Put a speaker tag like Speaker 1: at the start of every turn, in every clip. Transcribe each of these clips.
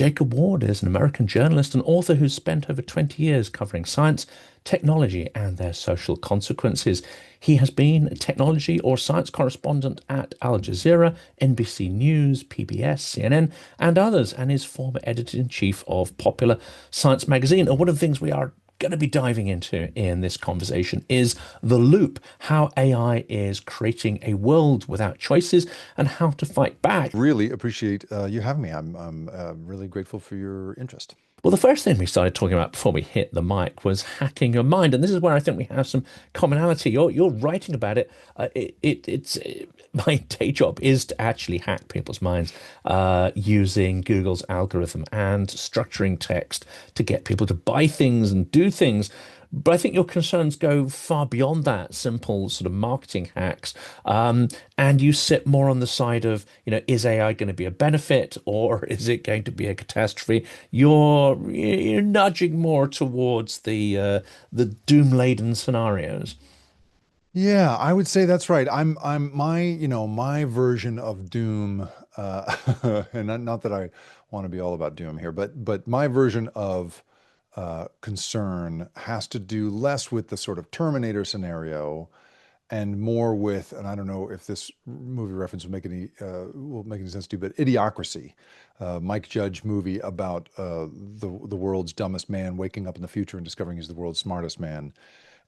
Speaker 1: Jacob Ward is an American journalist and author who's spent over 20 years covering science, technology, and their social consequences. He has been a technology or science correspondent at Al Jazeera, NBC News, PBS, CNN, and others, and is former editor-in-chief of Popular Science magazine. And one of the things we are going to be diving into in this conversation is the loop, how AI is creating a world without choices and how to fight back.
Speaker 2: Really appreciate you having me. I'm really grateful for your interest.
Speaker 1: Well, the first thing we started talking about before we hit the mic was hacking your mind, and this is where I think we have some commonality. You're writing about it. It's my day job is to actually hack people's minds using Google's algorithm and structuring text to get people to buy things and do things. But I think your concerns go far beyond that simple sort of marketing hacks. And you sit more on the side of, is AI going to be a benefit or is it going to be a catastrophe? You're nudging more towards the doom-laden scenarios.
Speaker 2: Yeah, I would say that's right. I'm my version of doom, and not that I want to be all about doom here, but my version of concern has to do less with the sort of Terminator scenario and more with, and I don't know if this movie reference will make any sense to you, but Idiocracy, Mike Judge movie about the world's dumbest man waking up in the future and discovering he's the world's smartest man.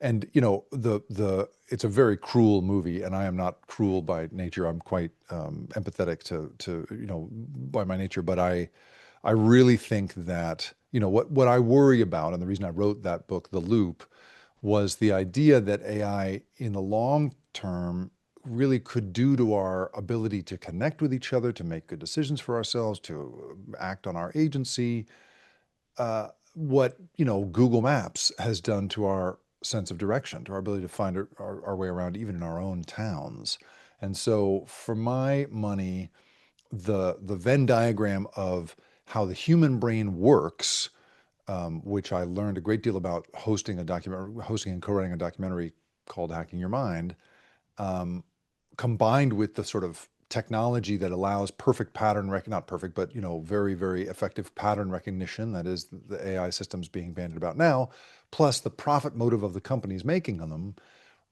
Speaker 2: And the it's a very cruel movie, and I am not cruel by nature. I'm quite empathetic to by my nature, but I really think that what I worry about, and the reason I wrote that book, The Loop, was the idea that AI in the long term really could do to our ability to connect with each other, to make good decisions for ourselves, to act on our agency, what Google Maps has done to our sense of direction, to our ability to find our way around, even in our own towns. And so, for my money, the Venn diagram of how the human brain works, which I learned a great deal about hosting and co-writing a documentary called Hacking Your Mind, um, combined with the sort of technology that allows perfect not perfect, but very, very effective pattern recognition, that is the AI systems being bandied about now, plus the profit motive of the companies making them,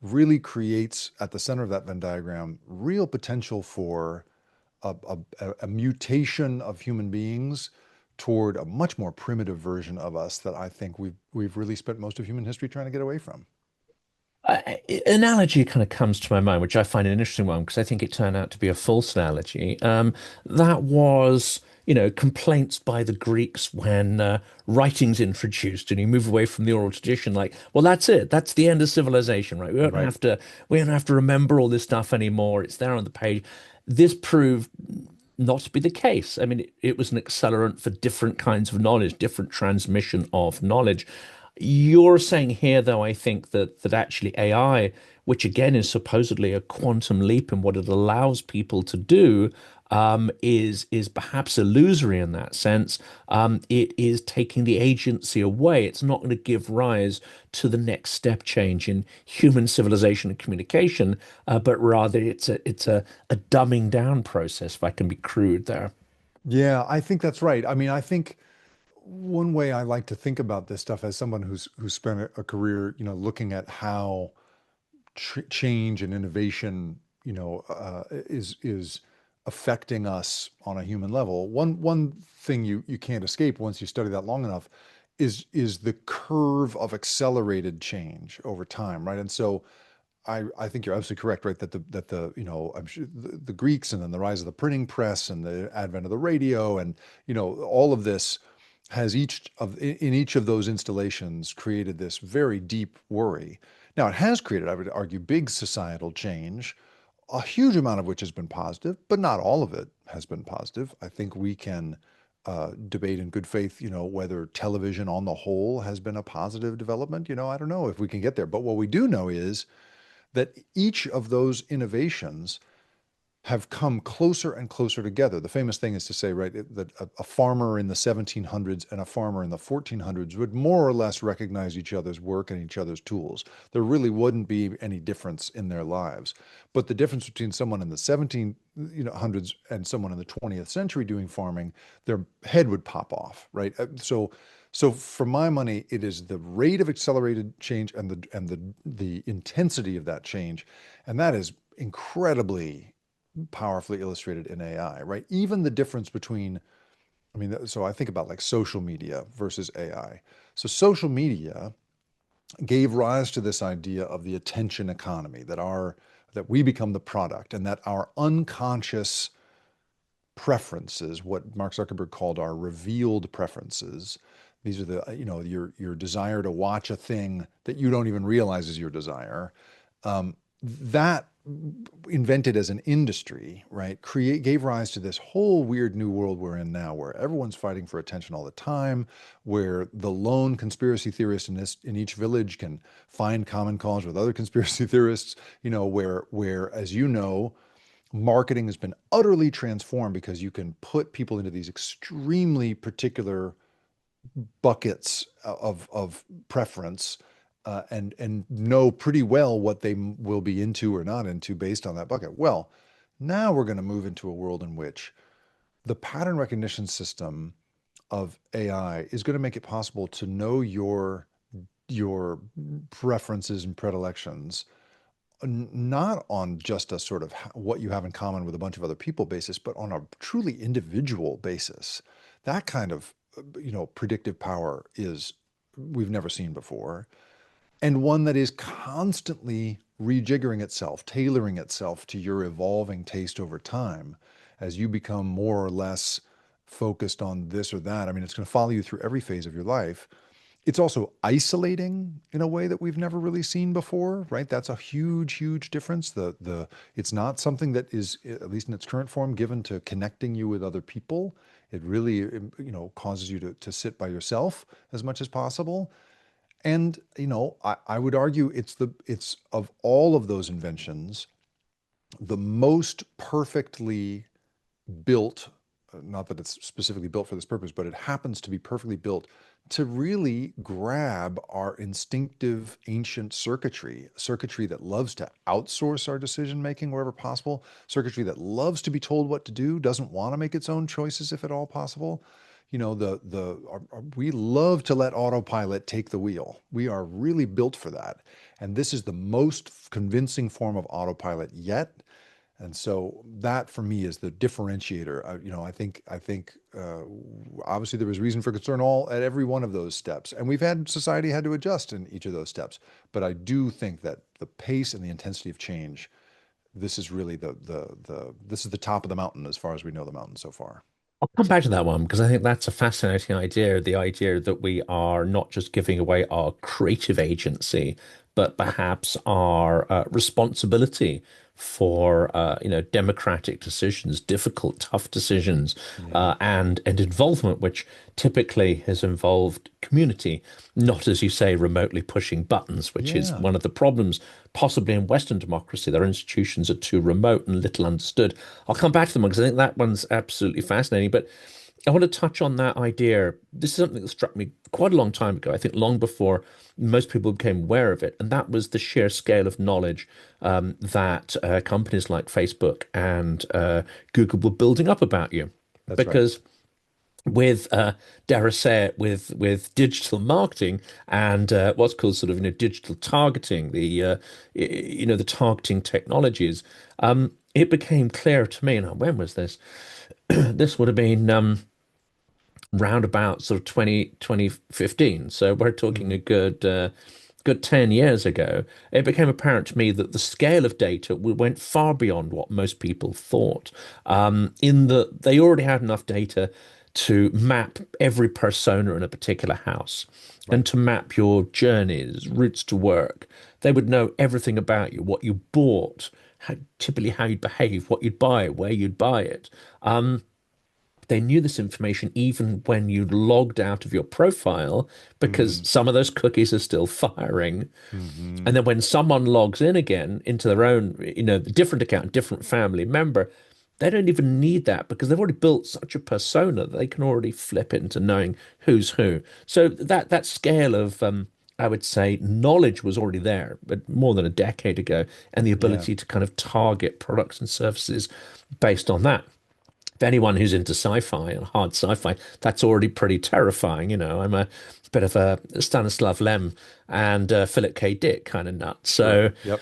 Speaker 2: really creates at the center of that Venn diagram real potential for a mutation of human beings toward a much more primitive version of us that I think we've really spent most of human history trying to get away from.
Speaker 1: Analogy kind of comes to my mind, which I find an interesting one because I think it turned out to be a false analogy. That was, complaints by the Greeks when writing's introduced and you move away from the oral tradition. Like, well, that's it. That's the end of civilization, right?
Speaker 2: Right.
Speaker 1: We don't have to remember all this stuff anymore. It's there on the page. This proved not to be the case. I mean, it was an accelerant for different kinds of knowledge, different transmission of knowledge. You're saying here, though, I think that actually AI, which again is supposedly a quantum leap in what it allows people to do, is perhaps illusory in that sense. It is taking the agency away. It's not going to give rise to the next step change in human civilization and communication, but rather it's a dumbing down process, if I can be crude there.
Speaker 2: Yeah, I think that's right. I mean, I think one way I like to think about this stuff as someone who's spent a career, looking at how change and innovation, is affecting us on a human level. One thing you can't escape once you study that long enough is the curve of accelerated change over time, right? And so I think you're absolutely correct, right? That the I'm sure the Greeks and then the rise of the printing press and the advent of the radio and all of this has in each of those installations created this very deep worry. Now it has created, I would argue, big societal change, a huge amount of which has been positive, but not all of it has been positive. I think we can debate in good faith, whether television on the whole has been a positive development. I don't know if we can get there, but what we do know is that each of those innovations have come closer and closer together. The famous thing is to say, right, that a farmer in the 1700s and a farmer in the 1400s would more or less recognize each other's work and each other's tools. There really wouldn't be any difference in their lives. But the difference between someone in the 1700s and someone in the 20th century doing farming, their head would pop off, right? So for my money, it is the rate of accelerated change and the intensity of that change, and that is incredibly powerfully illustrated in AI, right? Even the difference between, I mean, so I think about like social media versus AI. So social media gave rise to this idea of the attention economy, that we become the product and that our unconscious preferences, what Mark Zuckerberg called our revealed preferences. These are your desire to watch a thing that you don't even realize is your desire. That invented as an industry, right, gave rise to this whole weird new world we're in now, where everyone's fighting for attention all the time, where the lone conspiracy theorist in each village can find common cause with other conspiracy theorists, where as you know, marketing has been utterly transformed because you can put people into these extremely particular buckets of preference, and know pretty well what they will be into or not into based on that bucket. Well, now we're going to move into a world in which the pattern recognition system of AI is going to make it possible to know your preferences and predilections, not on just a sort of what you have in common with a bunch of other people basis, but on a truly individual basis. That kind of, predictive power is we've never seen before, and one that is constantly rejiggering itself, tailoring itself to your evolving taste over time as you become more or less focused on this or that. I mean, it's going to follow you through every phase of your life. It's also isolating in a way that we've never really seen before, right? That's a huge, huge difference. It's not something that is, at least in its current form, given to connecting you with other people. It really, causes you to sit by yourself as much as possible. And, I would argue it's of all of those inventions, the most perfectly built, not that it's specifically built for this purpose, but it happens to be perfectly built to really grab our instinctive ancient circuitry that loves to outsource our decision making wherever possible, circuitry that loves to be told what to do, doesn't want to make its own choices if at all possible. We love to let autopilot take the wheel. We are really built for that. And this is the most convincing form of autopilot yet. And so that for me is the differentiator. I think obviously there was reason for concern all at every one of those steps, and society had to adjust in each of those steps. But I do think that the pace and the intensity of change, this is really this is the top of the mountain as far as we know the mountain so far.
Speaker 1: I'll come back to that one because I think that's a fascinating idea. The idea that we are not just giving away our creative agency, but perhaps our responsibility for democratic decisions, difficult, tough decisions,
Speaker 2: Yeah.
Speaker 1: and involvement, which typically has involved community, not as you say, remotely pushing buttons, which is
Speaker 2: Yeah.
Speaker 1: one of the problems possibly in Western democracy. Their institutions are too remote and little understood. I'll come back to them because I think that one's absolutely fascinating. But I want to touch on that idea. This is something that struck me quite a long time ago. I think long before most people became aware of it, and that was the sheer scale of knowledge that companies like Facebook and Google were building up about you.
Speaker 2: That's right.
Speaker 1: Because with dare I say it, with digital marketing and what's called sort of digital targeting, the targeting technologies, it became clear to me. Now, when was this? This would have been round about sort of 2015. So we're talking
Speaker 2: Mhm.
Speaker 1: a good 10 years ago. It became apparent to me that the scale of data went far beyond what most people thought. In that they already had enough data to map every persona in a particular house
Speaker 2: Right.
Speaker 1: and to map your journeys, routes to work. They would know everything about you, what you bought, typically how you'd behave, what you'd buy, where you'd buy it. they knew this information even when you logged out of your profile because
Speaker 2: Mm,
Speaker 1: some of those cookies are still firing.
Speaker 2: hmm.
Speaker 1: And then when someone logs in again into their own, different account, different family member, they don't even need that because they've already built such a persona that they can already flip into knowing who's who. So that scale of I would say knowledge was already there, but more than a decade ago, and the
Speaker 2: Yeah.
Speaker 1: ability to kind of target products and services based on that. If anyone who's into sci-fi and hard sci-fi, that's already pretty terrifying. I'm a bit of a Stanislav Lem and Philip K. Dick kind of nut.
Speaker 2: Sure.
Speaker 1: So
Speaker 2: Yep.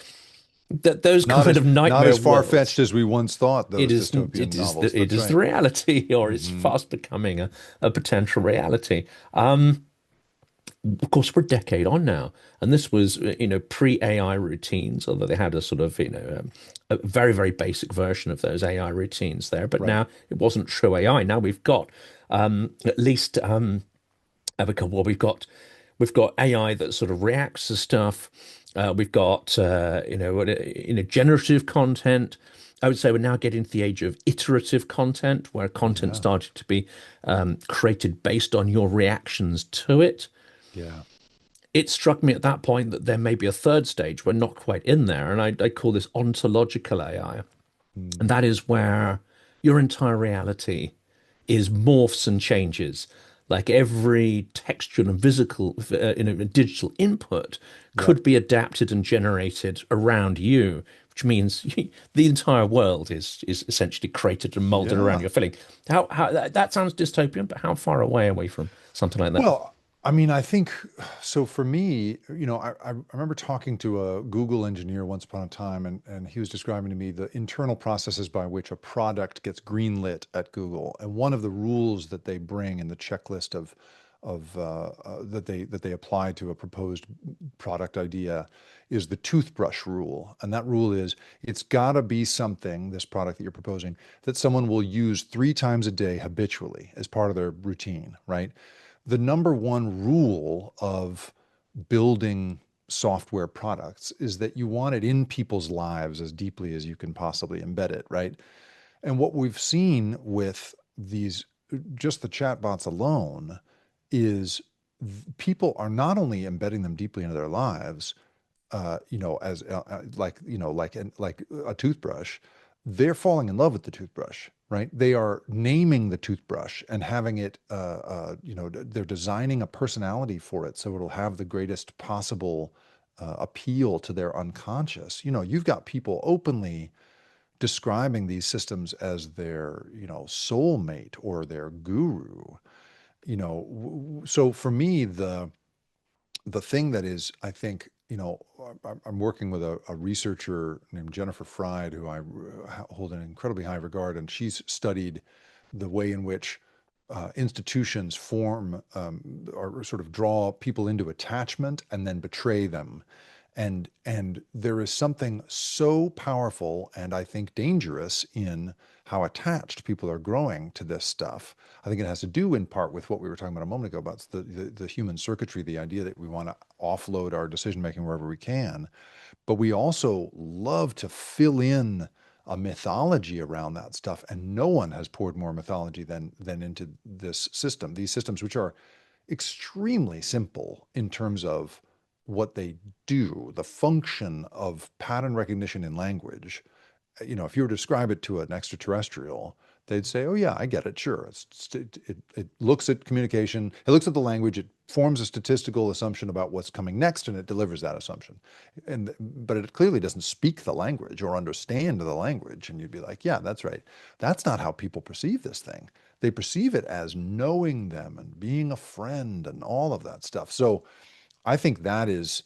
Speaker 1: those kind of
Speaker 2: Not
Speaker 1: nightmare
Speaker 2: as far-fetched
Speaker 1: worlds,
Speaker 2: as we once thought,
Speaker 1: it
Speaker 2: those
Speaker 1: is
Speaker 2: dystopian
Speaker 1: it is
Speaker 2: novels.
Speaker 1: the it
Speaker 2: That's
Speaker 1: is the
Speaker 2: right.
Speaker 1: reality, or it's
Speaker 2: Hmm.
Speaker 1: fast becoming a potential reality. Of course, we're a decade on now, and this was pre-AI routines, although they had a sort of a very very basic version of those AI routines there. But
Speaker 2: Right.
Speaker 1: now it wasn't true AI. Now we've got at least well, we've got AI that sort of reacts to stuff. We've got generative content. I would say we're now getting to the age of iterative content, where content
Speaker 2: Yeah.
Speaker 1: started to be created based on your reactions to it.
Speaker 2: Yeah.
Speaker 1: It struck me at that point that there may be a third stage. We're not quite in there, and I call this ontological AI,
Speaker 2: Mm.
Speaker 1: and that is where your entire reality is morphs and changes. Like every textual and physical, digital input
Speaker 2: Yep.
Speaker 1: could be adapted and generated around you, which means the entire world is essentially created and molded around
Speaker 2: Yeah.
Speaker 1: your feeling. How that sounds dystopian, but how far away are we from something like that?
Speaker 2: Well, I mean, I think so for me, I remember talking to a Google engineer once upon a time, and he was describing to me the internal processes by which a product gets greenlit at Google. And one of the rules that they bring in the checklist of that they apply to a proposed product idea is the toothbrush rule. And that rule is it's got to be something, this product that you're proposing, that someone will use 3 times a day habitually as part of their routine, right? The number one rule of building software products is that you want it in people's lives as deeply as you can possibly embed it, right? And what we've seen with these, just the chatbots alone, is people are not only embedding them deeply into their lives, as like a toothbrush, they're falling in love with the toothbrush, right? They are naming the toothbrush and having it, they're designing a personality for it so it'll have the greatest possible appeal to their unconscious. You've got people openly describing these systems as their, soulmate or their guru. So for me, the thing that is, I think, I'm working with a researcher named Jennifer Fried, who I hold in incredibly high regard, and she's studied the way in which institutions form or sort of draw people into attachment and then betray them. And there is something so powerful and I think dangerous in how attached people are growing to this stuff. I think it has to do in part with what we were talking about a moment ago about the human circuitry, the idea that we want to offload our decision making wherever we can. But we also love to fill in a mythology around that stuff. And no one has poured more mythology than into this system. These systems, which are extremely simple in terms of what they do, the function of pattern recognition in language. If you were to describe it to an extraterrestrial, they'd say, "Oh yeah, I get it. Sure, it looks at communication, it looks at the language, it forms a statistical assumption about what's coming next, and it delivers that assumption." But it clearly doesn't speak the language or understand the language, and you'd be like, "Yeah, that's right." That's not how people perceive this thing. They perceive it as knowing them and being a friend and all of that stuff. So I think that is,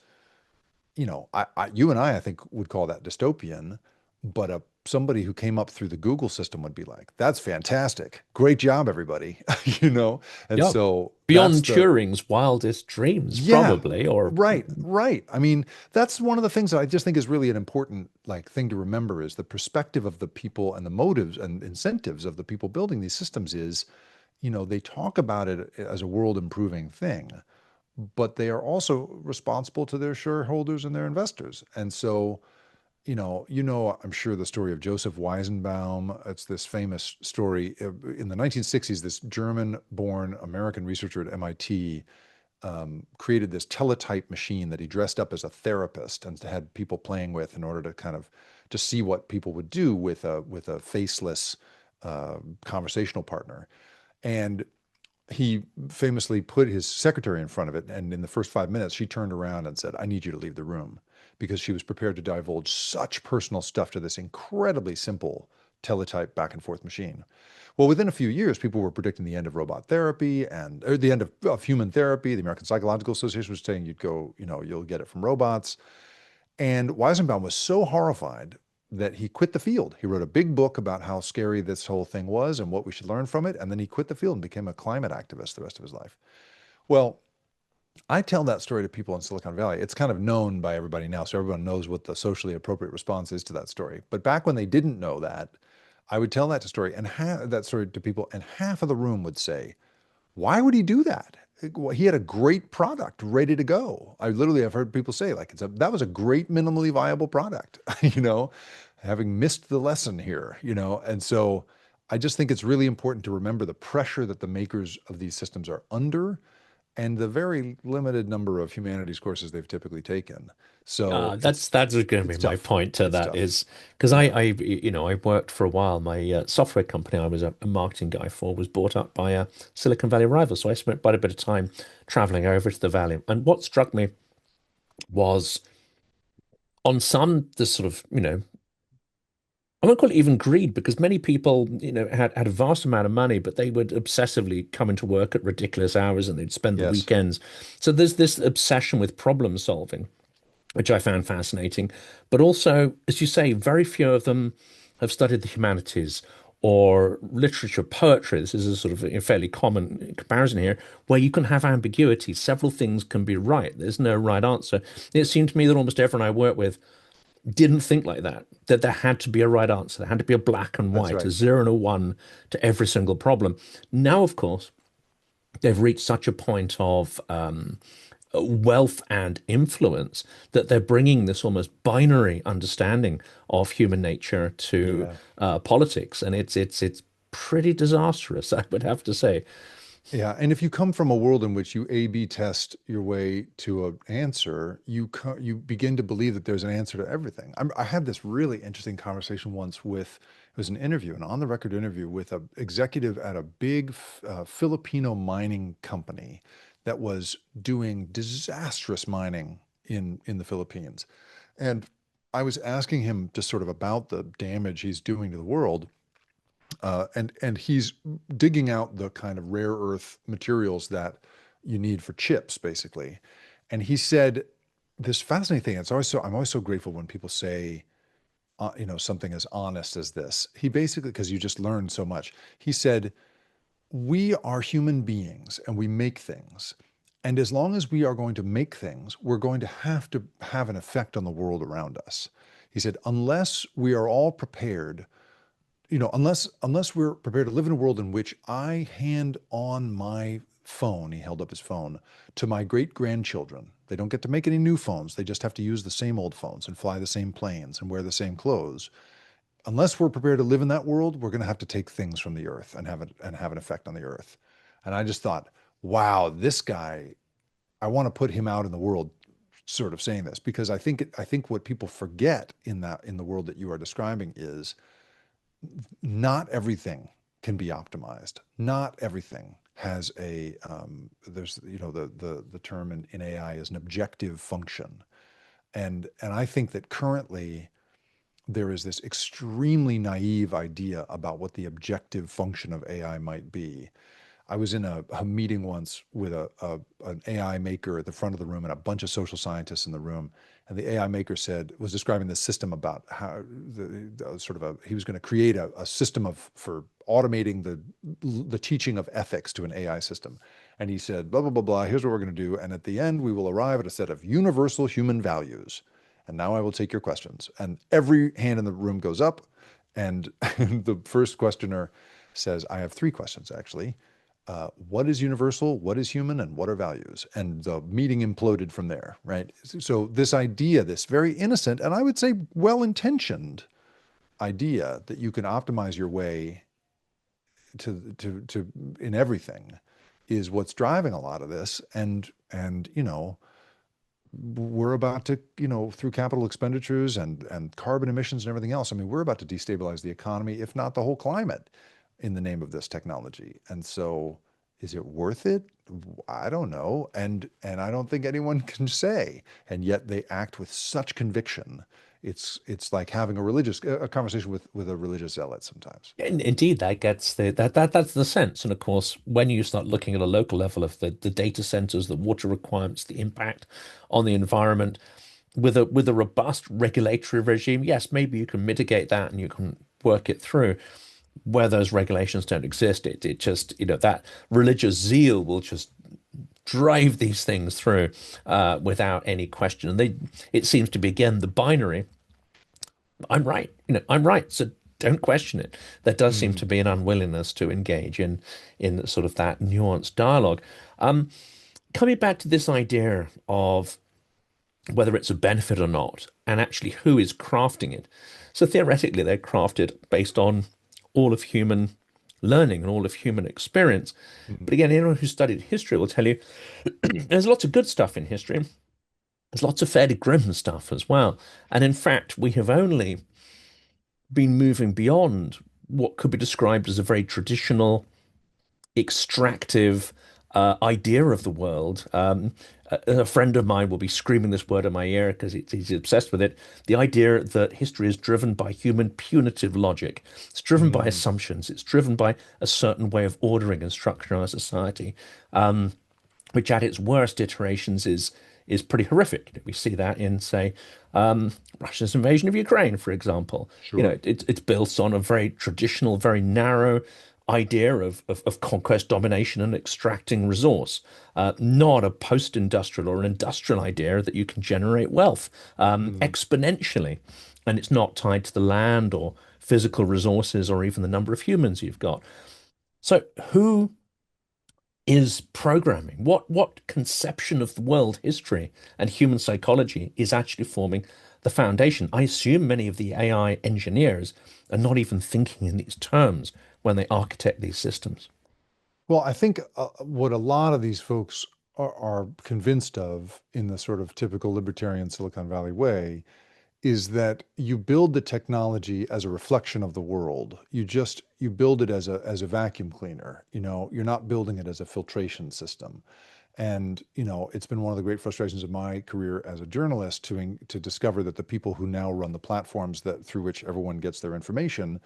Speaker 2: you and I think, would call that dystopian, but somebody who came up through the Google system would be like, "That's fantastic. Great job, everybody." And
Speaker 1: Yeah,
Speaker 2: so that's
Speaker 1: beyond
Speaker 2: the,
Speaker 1: Turing's wildest dreams,
Speaker 2: yeah,
Speaker 1: probably, or
Speaker 2: right, right. I mean, that's one of the things that I just think is really an important like thing to remember is the perspective of the people and the motives and incentives of the people building these systems is, they talk about it as a world improving thing, but they are also responsible to their shareholders and their investors. And so I'm sure the story of Joseph Weizenbaum. It's this famous story. In the 1960s, this German-born American researcher at MIT created this teletype machine that he dressed up as a therapist and had people playing with in order to kind of to see what people would do with a faceless conversational partner. And he famously put his secretary in front of it, and in the first 5 minutes, she turned around and said, "I need you to leave the room," because she was prepared to divulge such personal stuff to this incredibly simple teletype back and forth machine. Well, within a few years, people were predicting the end of robot therapy and or the end of human therapy. The American Psychological Association was saying you'll get it from robots. And Weizenbaum was so horrified that he quit the field. He wrote a big book about how scary this whole thing was and what we should learn from it. And then he quit the field and became a climate activist the rest of his life. Well, I tell that story to people in Silicon Valley. It's kind of known by everybody now, so everyone knows what the socially appropriate response is to that story. But back when they didn't know that, I would tell that story to people, and half of the room would say, "Why would he do that? He had a great product ready to go." I literally have heard people say, like, that was a great minimally viable product, you know, having missed the lesson here, And so I just think it's really important to remember the pressure that the makers of these systems are under and the very limited number of humanities courses they've typically taken. So
Speaker 1: That's going to be
Speaker 2: it's
Speaker 1: my
Speaker 2: tough.
Speaker 1: point to
Speaker 2: It's
Speaker 1: that
Speaker 2: tough.
Speaker 1: is because
Speaker 2: Yeah.
Speaker 1: I worked for a while. My software company I was a marketing guy for was bought up by a Silicon Valley rival. So I spent quite a bit of time traveling over to the Valley. And what struck me was on some, the sort of, I won't call it even greed because many people, had a vast amount of money, but they would obsessively come into work at ridiculous hours and they'd spend the
Speaker 2: Yes.
Speaker 1: weekends. So there's this obsession with problem solving, which I found fascinating. But also, as you say, very few of them have studied the humanities or literature, poetry. This is a sort of a fairly common comparison here, where you can have ambiguity. Several things can be right. There's no right answer. It seemed to me that almost everyone I worked with didn't think like that, that there had to be a right answer. There had to be a black and
Speaker 2: That's
Speaker 1: white, a
Speaker 2: right.
Speaker 1: zero and a one to every single problem. Now, of course, they've reached such a point of wealth and influence that they're bringing this almost binary understanding of human nature to
Speaker 2: Yeah.
Speaker 1: politics, and it's pretty disastrous, I would have to say.
Speaker 2: Yeah, and if you come from a world in which you A/B test your way to an answer, you begin to believe that there's an answer to everything. I had this really interesting conversation once with it was an interview, an on-the-record interview with a executive at a big Filipino mining company that was doing disastrous mining in the Philippines, and I was asking him just sort of about the damage he's doing to the world. And he's digging out the kind of rare earth materials that you need for chips, basically. And he said this fascinating thing. I'm always so grateful when people say, something as honest as this. He basically, because you just learn so much. He said, "We are human beings and we make things. And as long as we are going to make things, we're going to have an effect on the world around us." He said, "Unless we are all prepared unless we're prepared to live in a world in which I hand on my phone," he held up his phone, "to my great grandchildren. They don't get to make any new phones. They just have to use the same old phones and fly the same planes and wear the same clothes. Unless we're prepared to live in that world, we're going to have to take things from the earth and have an effect on the earth." And I just thought, wow, this guy, I want to put him out in the world sort of saying this because I think what people forget in the world that you are describing is not everything can be optimized. Not everything has there's, the term in AI is an objective function. And I think that currently there is this extremely naive idea about what the objective function of AI might be. I was in a meeting once with an AI maker at the front of the room and a bunch of social scientists in the room. And the AI maker was describing the system about how he was going to create a system for automating the teaching of ethics to an AI system. And he said, blah, blah, blah, blah, here's what we're going to do. And at the end, we will arrive at a set of universal human values. And now I will take your questions. And every hand in the room goes up. And the first questioner says, "I have three questions, actually. what is universal, what is human, and what are values? And the meeting imploded from there, right? So this idea, this very innocent and I would say well-intentioned idea that you can optimize your way to in everything is what's driving a lot of this. And we're about to, through capital expenditures and carbon emissions and everything else. I mean, we're about to destabilize the economy, if not the whole climate, in the name of this technology. And so, is it worth it? I don't know, and I don't think anyone can say. And yet they act with such conviction. It's like having a conversation with a religious zealot sometimes.
Speaker 1: Indeed, that gets that's the sense. And of course, when you start looking at a local level of the data centers, the water requirements, the impact on the environment, with a robust regulatory regime, yes, maybe you can mitigate that and you can work it through. Where those regulations don't exist, it just, that religious zeal will just drive these things through without any question. And it seems to be again the binary. I'm right, I'm right. So don't question it. There does seem
Speaker 2: Mm,
Speaker 1: to be an unwillingness to engage in sort of that nuanced dialogue. Um, Coming back to this idea of whether it's a benefit or not, and actually who is crafting it. So theoretically, they're crafted based on all of human learning and all of human experience. But
Speaker 2: mm,
Speaker 1: again, anyone who studied history will tell you there's lots of good stuff in history. There's lots of fairly grim stuff as well. And in fact, we have only been moving beyond what could be described as a very traditional extractive idea of the world. A friend of mine will be screaming this word in my ear because he's obsessed with it. The idea that history is driven by human punitive logic. It's driven by
Speaker 2: mm,
Speaker 1: assumptions. It's driven by a certain way of ordering and structuring our society, which at its worst iterations is pretty horrific. We see that in, say, Russia's invasion of Ukraine, for example.
Speaker 2: sure.
Speaker 1: It's built on a very traditional, very narrow idea of conquest, domination, and extracting resource, not a post-industrial or an industrial idea that you can generate wealth
Speaker 2: Mm.
Speaker 1: exponentially. And it's not tied to the land or physical resources or even the number of humans you've got. So who is programming? What conception of the world history and human psychology is actually forming the foundation? I assume many of the AI engineers are not even thinking in these terms when they architect these systems.
Speaker 2: Well, I think what a lot of these folks are convinced of in the sort of typical libertarian Silicon Valley way is that you build the technology as a reflection of the world. You build it as a vacuum cleaner. You're not building it as a filtration system. And it's been one of the great frustrations of my career as a journalist to discover that the people who now run the platforms that through which everyone gets their information,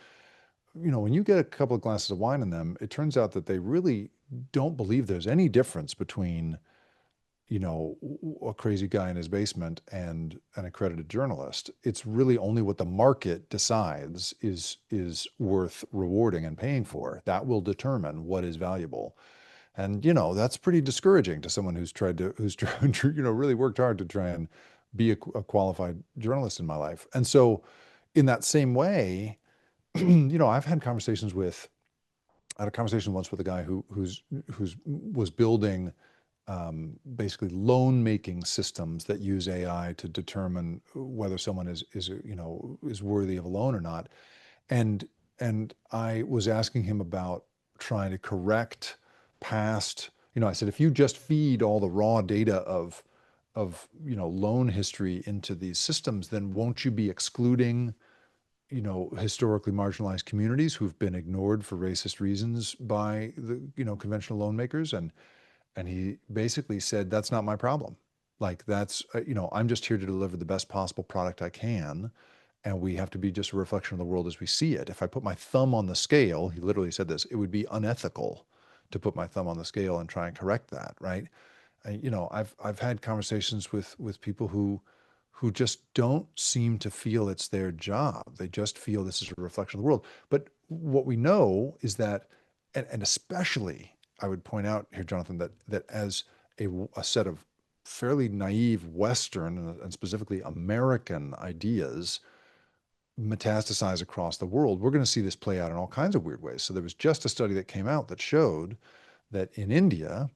Speaker 2: when you get a couple of glasses of wine in them, it turns out that they really don't believe there's any difference between, a crazy guy in his basement and an accredited journalist. It's really only what the market decides is worth rewarding and paying for. That will determine what is valuable. And that's pretty discouraging to someone who's tried to, really worked hard to try and be a qualified journalist in my life. And so in that same way, I've had conversations with I had a conversation once with a guy who's was building basically loan making systems that use AI to determine whether someone is worthy of a loan or not. And and I was asking him about trying to correct past, I said, if you just feed all the raw data of loan history into these systems, then won't you be excluding historically marginalized communities who've been ignored for racist reasons by the, conventional loan makers? And he basically said, that's not my problem. Like that's, I'm just here to deliver the best possible product I can. And we have to be just a reflection of the world as we see it. If I put my thumb on the scale, he literally said this, it would be unethical to put my thumb on the scale and try and correct that, right? I've had conversations with people who just don't seem to feel it's their job. They just feel this is a reflection of the world. But what we know is that, and especially I would point out here, Jonathan, that as a set of fairly naive Western and specifically American ideas metastasize across the world, we're going to see this play out in all kinds of weird ways. So there was just a study that came out that showed that in India,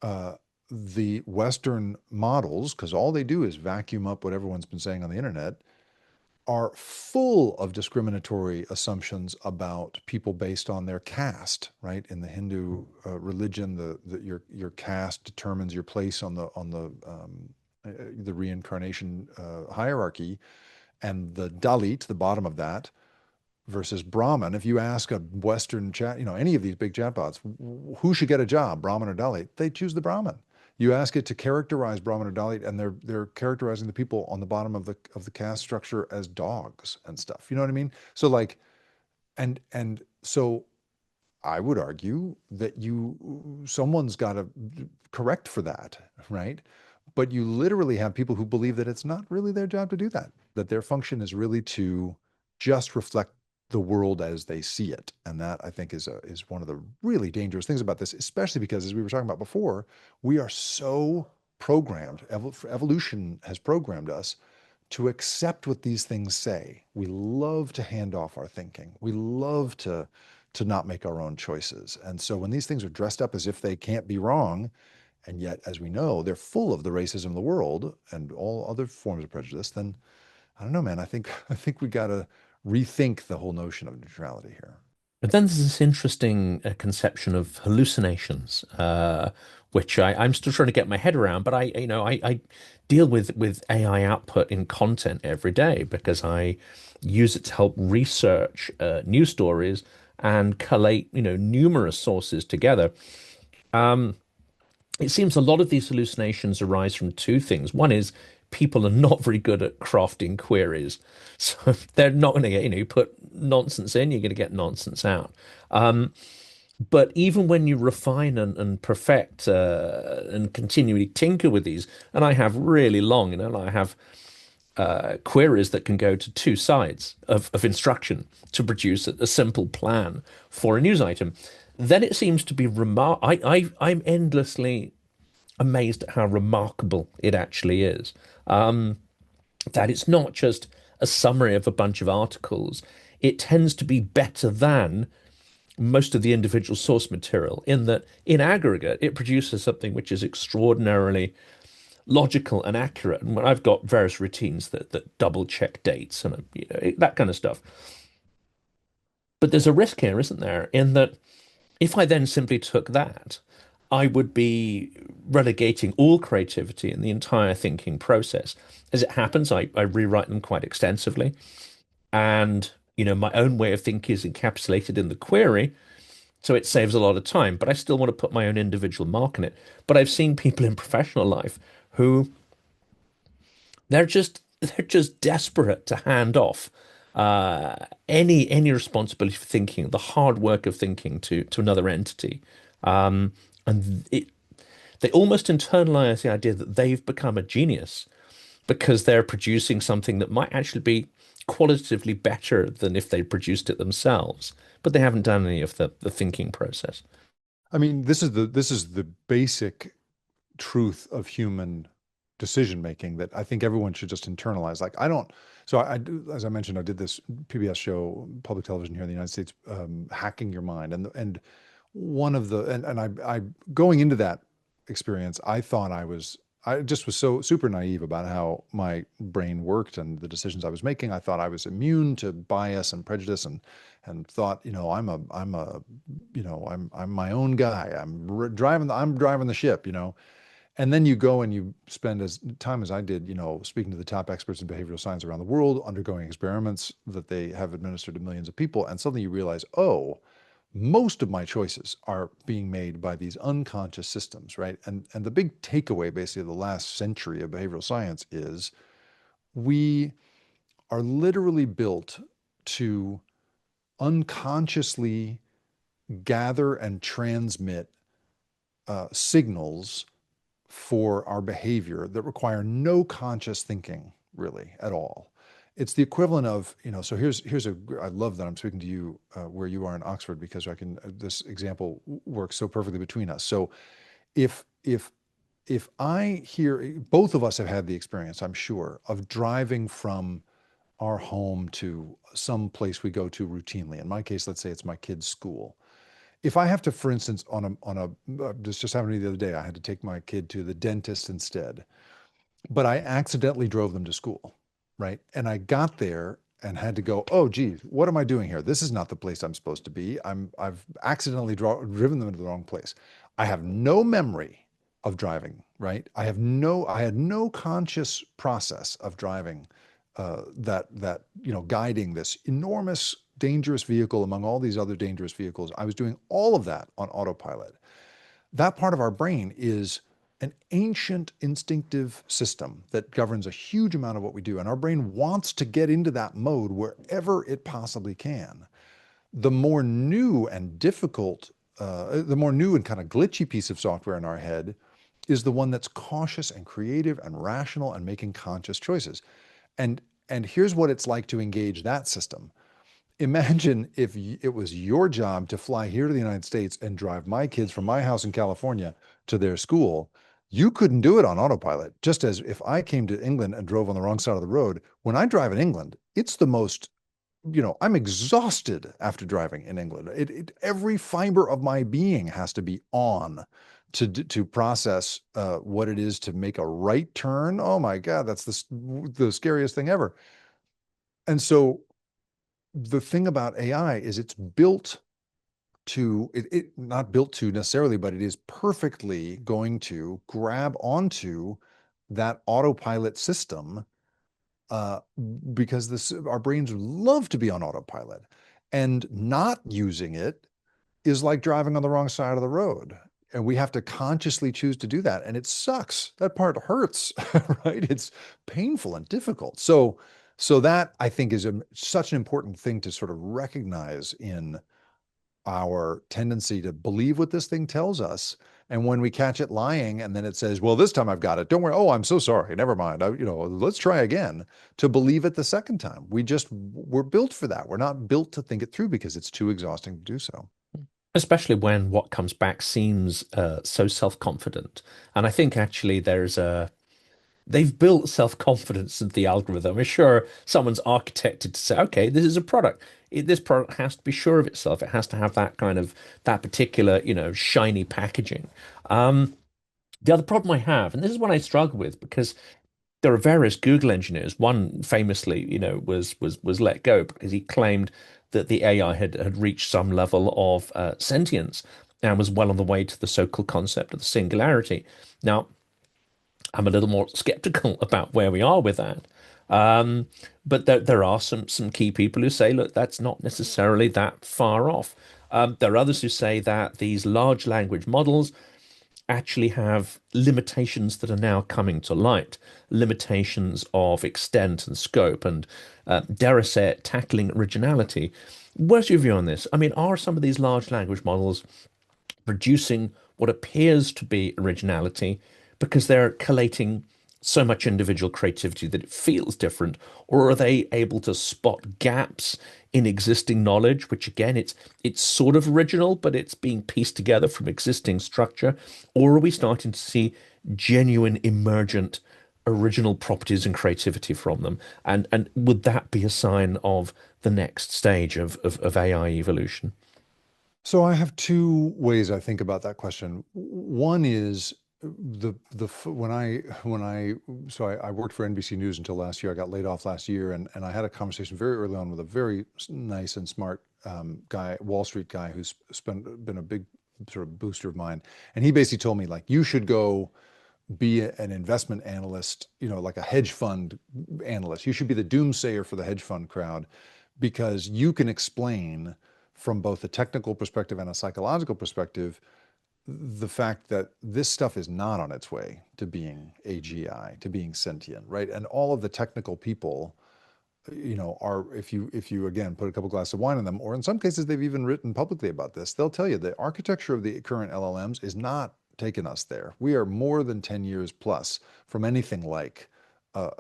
Speaker 2: uh, the Western models, because all they do is vacuum up what everyone's been saying on the internet, are full of discriminatory assumptions about people based on their caste, right? In the Hindu religion, your caste determines your place on the reincarnation hierarchy, and the Dalit, the bottom of that, versus Brahmin. If you ask a Western chat, any of these big chatbots, who should get a job, Brahmin or Dalit? They choose the Brahmin. You ask it to characterize Brahmin or Dalit, and they're characterizing the people on the bottom of the caste structure as dogs and stuff. You know what I mean? So like, and so I would argue that someone's got to correct for that, right? But you literally have people who believe that it's not really their job to do that, that their function is really to just reflect the world as they see it. And that I think is one of the really dangerous things about this, especially because, as we were talking about before, we are so programmed. Evolution has programmed us to accept what these things say. We love to hand off our thinking. We love to not make our own choices. And so when these things are dressed up as if they can't be wrong, and yet, as we know, they're full of the racism of the world and all other forms of prejudice, then I don't know, man. I think we got to rethink the whole notion of neutrality here.
Speaker 1: But then there's this interesting conception of hallucinations, which I'm still trying to get my head around. But I deal with AI output in content every day because I use it to help research news stories and collate, numerous sources together. It seems a lot of these hallucinations arise from two things. One is people are not very good at crafting queries. So they're not going to get, you put nonsense in, you're going to get nonsense out. But even when you refine and perfect and continually tinker with these, and I have really long, I have queries that can go to two sides of instruction to produce a simple plan for a news item, then it seems to be I'm endlessly amazed at how remarkable it actually is. That it's not just a summary of a bunch of articles. It tends to be better than most of the individual source material in that, in aggregate, it produces something which is extraordinarily logical and accurate. And I've got various routines that double check dates and that kind of stuff. But there's a risk here, isn't there? In that if I then simply took that, I would be relegating all creativity in the entire thinking process. As it happens, I rewrite them quite extensively. And, my own way of thinking is encapsulated in the query. So it saves a lot of time, but I still want to put my own individual mark in it. But I've seen people in professional life who they're just desperate to hand off any responsibility for thinking, the hard work of thinking to another entity. And they almost internalize the idea that they've become a genius because they're producing something that might actually be qualitatively better than if they produced it themselves, but they haven't done any of the thinking process.
Speaker 2: I mean, this is the basic truth of human decision making that I think everyone should just internalize. Like, I don't, so as I mentioned, I did this PBS show, public television here in the United States, Hacking Your Mind. And one of the, and I, going into that experience, I just was so super naive about how my brain worked and the decisions I was making. I thought I was immune to bias and prejudice and thought, I'm my own guy. I'm driving the ship, and then you go and you spend as time as I did, speaking to the top experts in behavioral science around the world, undergoing experiments that they have administered to millions of people, and suddenly you realize, oh, most of my choices are being made by these unconscious systems, right? And the big takeaway, basically, of the last century of behavioral science is we are literally built to unconsciously gather and transmit signals for our behavior that require no conscious thinking really at all. It's the equivalent of, so I love that I'm speaking to you where you are in Oxford because this example works so perfectly between us. So if, if, if I hear, both of us have had the experience, I'm sure, of driving from our home to some place we go to routinely. In my case, let's say it's my kid's school. if I have to, for instance, this just happened to me the other day, I had to take my kid to the dentist instead, but I accidentally drove them to school, right? And I got there and had to go, oh, geez, what am I doing here? This is not the place I'm supposed to be. I've accidentally driven them into the wrong place. I have no memory of driving, right? I had no conscious process of driving guiding this enormous, dangerous vehicle among all these other dangerous vehicles. I was doing all of that on autopilot. That part of our brain is an ancient instinctive system that governs a huge amount of what we do. And our brain wants to get into that mode wherever it possibly can. The more new and difficult, the more new and kind of glitchy piece of software in our head is the one that's cautious and creative and rational and making conscious choices. And and here's what it's like to engage that system. Imagine if it was your job to fly here to the United States and drive my kids from my house in California to their school. You couldn't do it on autopilot. Just as if I came to England and drove on the wrong side of the road, when I drive in England, it's the most, I'm exhausted after driving in England. Every fiber of my being has to be on to process what it is to make a right turn. Oh my God, that's the scariest thing ever. And so the thing about AI is it's built to not built to necessarily, but it is perfectly going to grab onto that autopilot system uh, because our brains love to be on autopilot, and not using it is like driving on the wrong side of the road. And we have to consciously choose to do that. And it sucks. That part hurts, right? It's painful and difficult. So that I think is such an important thing to sort of recognize in our tendency to believe what this thing tells us. And when we catch it lying and then it says, well, this time I've got it. Don't worry. Oh, I'm so sorry. Never mind. Let's try again, to believe it the second time. We're built for that. We're not built to think it through because it's too exhausting to do so.
Speaker 1: Especially when what comes back seems so self-confident. And I think actually they've built self-confidence into the algorithm. Sure, someone's architected to say, okay, this is a product. This product has to be sure of itself. It has to have that particular, shiny packaging. The other problem I have, and this is what I struggle with, because there are various Google engineers. One famously, was let go because he claimed that the AI had reached some level of sentience and was well on the way to the so-called concept of the singularity. Now, I'm a little more skeptical about where we are with that. Um, but there are some key people who say, look, that's not necessarily that far off. There are others who say that these large language models actually have limitations that are now coming to light, limitations of extent and scope, and dare I say it, tackling originality. What's your view on this? I mean, are some of these large language models producing what appears to be originality because they're collating so much individual creativity that it feels different? Or are they able to spot gaps in existing knowledge, which again, it's sort of original, but it's being pieced together from existing structure? Or are we starting to see genuine emergent original properties and creativity from them? And would that be a sign of the next stage of AI evolution?
Speaker 2: So I have two ways I think about that question. One is the when I so I worked for NBC News until last year. I got laid off last year, and I had a conversation very early on with a very nice and smart guy, Wall Street guy, who's been a big sort of booster of mine. And he basically told me, like, you should go be an investment analyst, like a hedge fund analyst. You should be the doomsayer for the hedge fund crowd because you can explain from both a technical perspective and a psychological perspective the fact that this stuff is not on its way to being AGI, to being sentient, right? And all of the technical people, are, if you again put a couple glasses of wine in them, or in some cases they've even written publicly about this, they'll tell you the architecture of the current LLMs is not taking us there. We are more than 10 years plus from anything like an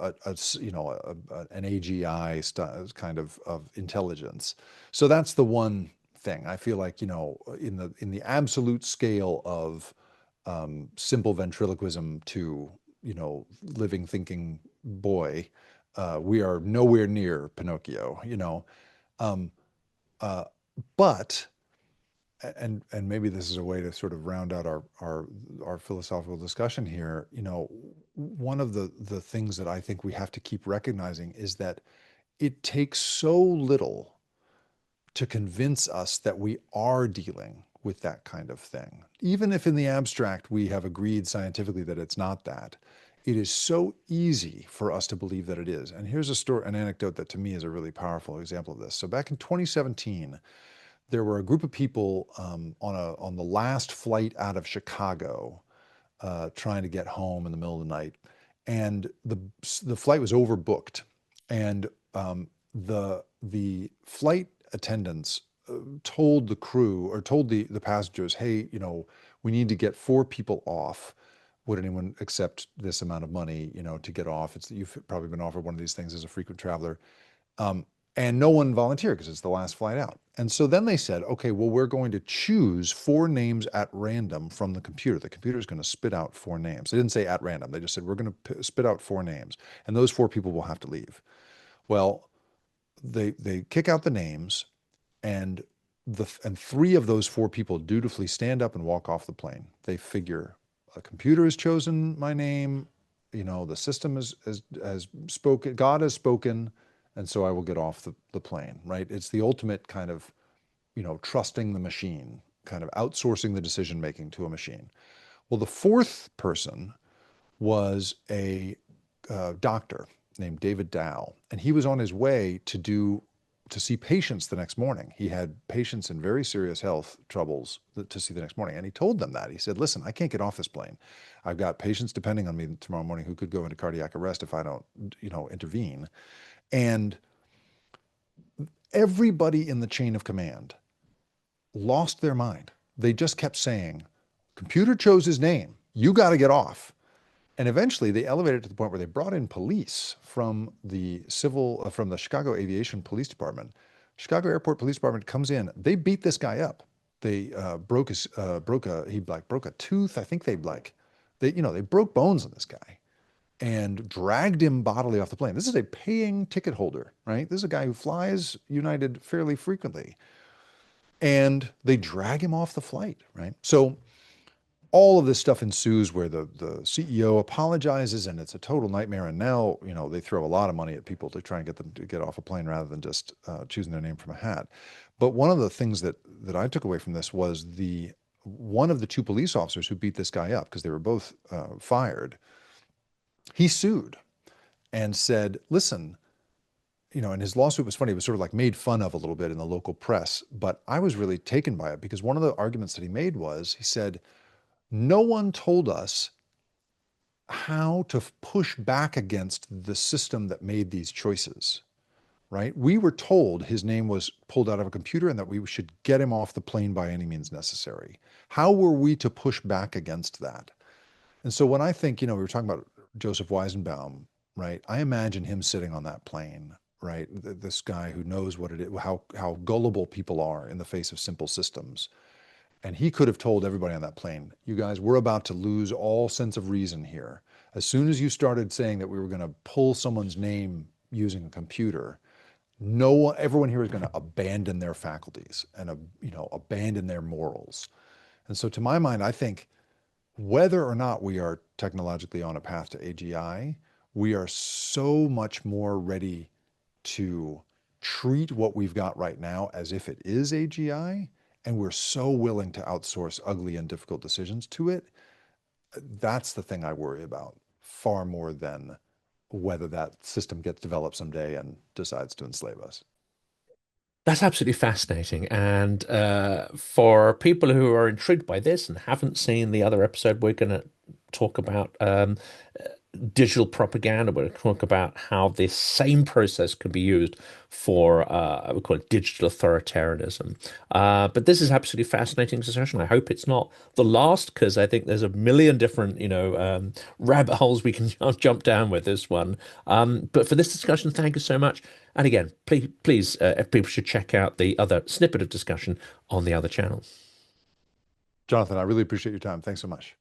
Speaker 2: AGI kind of intelligence. So that's the one thing I feel like, in the absolute scale of simple ventriloquism to, living thinking boy, we are nowhere near Pinocchio. Um, uh, but and maybe this is a way to sort of round out our philosophical discussion here. One of the things that I think we have to keep recognizing is that it takes so little to convince us that we are dealing with that kind of thing. Even if in the abstract we have agreed scientifically that it's not that, it is so easy for us to believe that it is. And here's an anecdote that to me is a really powerful example of this. So back in 2017, there were a group of people on the last flight out of Chicago, trying to get home in the middle of the night, and the flight was overbooked, and the flight attendants told the crew, or told the passengers, hey, we need to get 4 people off. Would anyone accept this amount of money, to get off? You've probably been offered one of these things as a frequent traveler. Um, and no one volunteered because it's the last flight out. And so then they said, okay, well, we're going to choose 4 names at random from the computer. The computer is going to spit out 4 names. They didn't say at random. They just said, we're going to spit out 4 names, and those 4 people will have to leave. Well, they kick out the names, and 3 of those 4 people dutifully stand up and walk off the plane. They figure, a computer has chosen my name, the system has spoken, God has spoken, and so I will get off the plane, right? It's the ultimate kind of, trusting the machine, kind of outsourcing the decision making to a machine. Well, the 4th person was a doctor named David Dow, and he was on his way to see patients the next morning. He had patients in very serious health troubles to see the next morning, and he told them that. He said, "Listen, I can't get off this plane. I've got patients depending on me tomorrow morning who could go into cardiac arrest if I don't, intervene." And everybody in the chain of command lost their mind. They just kept saying, "Computer chose his name. You got to get off." And eventually they elevated to the point where they brought in police from from the Chicago Aviation Police Department. Chicago Airport Police Department comes in. They beat this guy up. They he broke a tooth. I think they broke bones on this guy and dragged him bodily off the plane. This is a paying ticket holder, right? This is a guy who flies United fairly frequently. And they drag him off the flight, right? So all of this stuff ensues where the CEO apologizes, and it's a total nightmare. And now, they throw a lot of money at people to try and get them to get off a plane rather than just choosing their name from a hat. But one of the things that I took away from this was one of the 2 police officers who beat this guy up, because they were both fired. He sued and said, listen, and his lawsuit was funny. It was sort of like made fun of a little bit in the local press, but I was really taken by it, because one of the arguments that he made was, he said, no one told us how to push back against the system that made these choices, right? We were told his name was pulled out of a computer and that we should get him off the plane by any means necessary. How were we to push back against that? And so when I think, we were talking about Joseph Weizenbaum, right? I imagine him sitting on that plane, right? This guy who knows what it is, how gullible people are in the face of simple systems. And he could have told everybody on that plane, you guys, we're about to lose all sense of reason here. As soon as you started saying that we were going to pull someone's name using a computer, everyone here is going to abandon their faculties and, abandon their morals. And so to my mind, I think whether or not we are technologically on a path to AGI, we are so much more ready to treat what we've got right now as if it is AGI, and we're so willing to outsource ugly and difficult decisions to it. That's the thing I worry about far more than whether that system gets developed someday and decides to enslave us.
Speaker 1: That's absolutely fascinating. And for people who are intrigued by this and haven't seen the other episode, we're going to talk about digital propaganda. We're going to talk about how this same process can be used for, we call it digital authoritarianism. But this is absolutely fascinating discussion. I hope it's not the last, because I think there's a million different, rabbit holes we can jump down with this one. But for this discussion, thank you so much. And again, please, people should check out the other snippet of discussion on the other channel.
Speaker 2: Jonathan, I really appreciate your time. Thanks so much.